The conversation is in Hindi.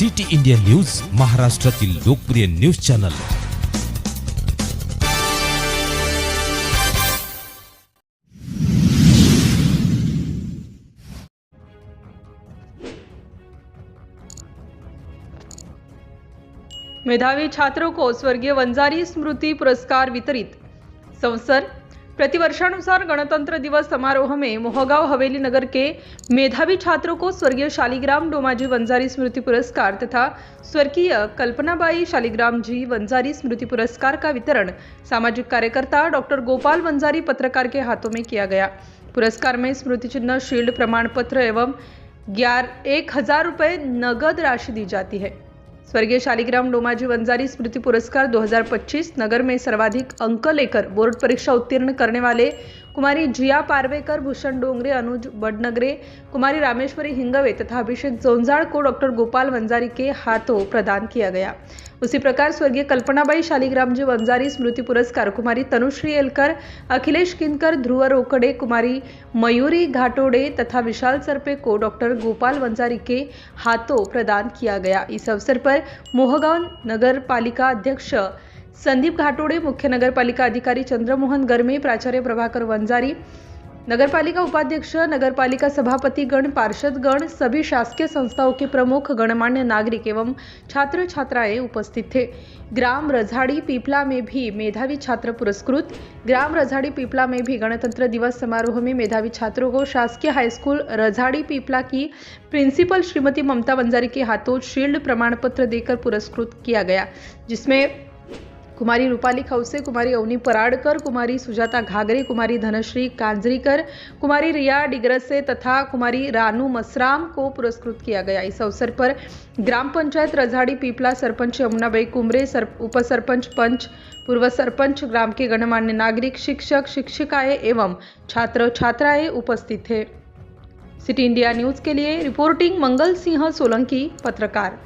सिटी इंडिया न्यूज, महाराष्ट्रातील लोकप्रिय न्यूज चॅनल। मेधावी छात्रों को स्वर्गीय वंजारी स्मृति पुरस्कार वितरित। संवत्सर प्रतिवर्षानुसार गणतंत्र दिवस समारोह में मोहगांव हवेली नगर के मेधावी छात्रों को स्वर्गीय शालिग्राम डोमाजी वंजारी स्मृति पुरस्कार तथा स्वर्गीय कल्पनाबाई शालिग्राम जी वंजारी स्मृति पुरस्कार का वितरण सामाजिक कार्यकर्ता डॉक्टर गोपाल वंजारी पत्रकार के हाथों में किया गया। पुरस्कार में स्मृति चिन्ह, शील्ड, प्रमाण पत्र एवं 1000 रुपये नगद राशि दी जाती है। स्वर्गीय शालिग्राम डोमाजी वंजारी स्मृति पुरस्कार 2025 नगर में सर्वाधिक अंक लेकर बोर्ड परीक्षा उत्तीर्ण करने वाले कुमारी जिया पारवेकर, भूषण डोंगरे, अनुज बडनगरे, कुमारी रामेश्वरी हिंगवे तथा अभिषेक जोंजाड़ को डॉक्टर गोपाल वंजारी के हाथों प्रदान किया गया। उसी प्रकार स्वर्गीय कल्पनाबाई शालिग्राम जी वंजारी स्मृति पुरस्कार कुमारी तनुश्री एलकर, अखिलेश किनकर, ध्रुव रोकड़े, कुमारी मयूरी घाटोड़े तथा विशाल सरपे को डॉक्टर गोपाल वंजारी के हाथों प्रदान किया गया। इस अवसर पर मोहगांव नगर पालिका अध्यक्ष संदीप घाटोड़े, मुख्य नगर पालिका अधिकारी चंद्रमोहन गर्मे, प्राचार्य प्रभाकर वंजारी, नगरपालिका उपाध्यक्ष, नगरपालिका सभापति गण, पार्षद गण, सभी शासकीय संस्थाओं के प्रमुख, गणमान्य नागरिक एवं छात्र छात्राएं उपस्थित थे। ग्राम रझाड़ी पीपला में भी मेधावी छात्र पुरस्कृत। ग्राम रझाड़ी पीपला में भी गणतंत्र दिवस समारोह में मेधावी छात्रों को शासकीय हाईस्कूल रझाड़ी पीपला की प्रिंसिपल श्रीमती ममता वंजारी के हाथों शील्ड, प्रमाण पत्र देकर पुरस्कृत किया गया, जिसमें कुमारी रूपाली खौसे, कुमारी अवनी पराड़कर, कुमारी सुजाता घागरे, कुमारी धनश्री कांजरीकर, कुमारी रिया डिगरसे तथा कुमारी रानू मसराम को पुरस्कृत किया गया। इस अवसर पर ग्राम पंचायत रझाड़ी पीपला सरपंच यमुनाबाई कुमरे, उपसरपंच, पंच, पूर्व सरपंच, ग्राम के गणमान्य नागरिक, शिक्षक, शिक्षिकाएं एवं छात्र छात्राएं उपस्थित थे। सिटी इंडिया न्यूज के लिए रिपोर्टिंग मंगल सिंह सोलंकी, पत्रकार।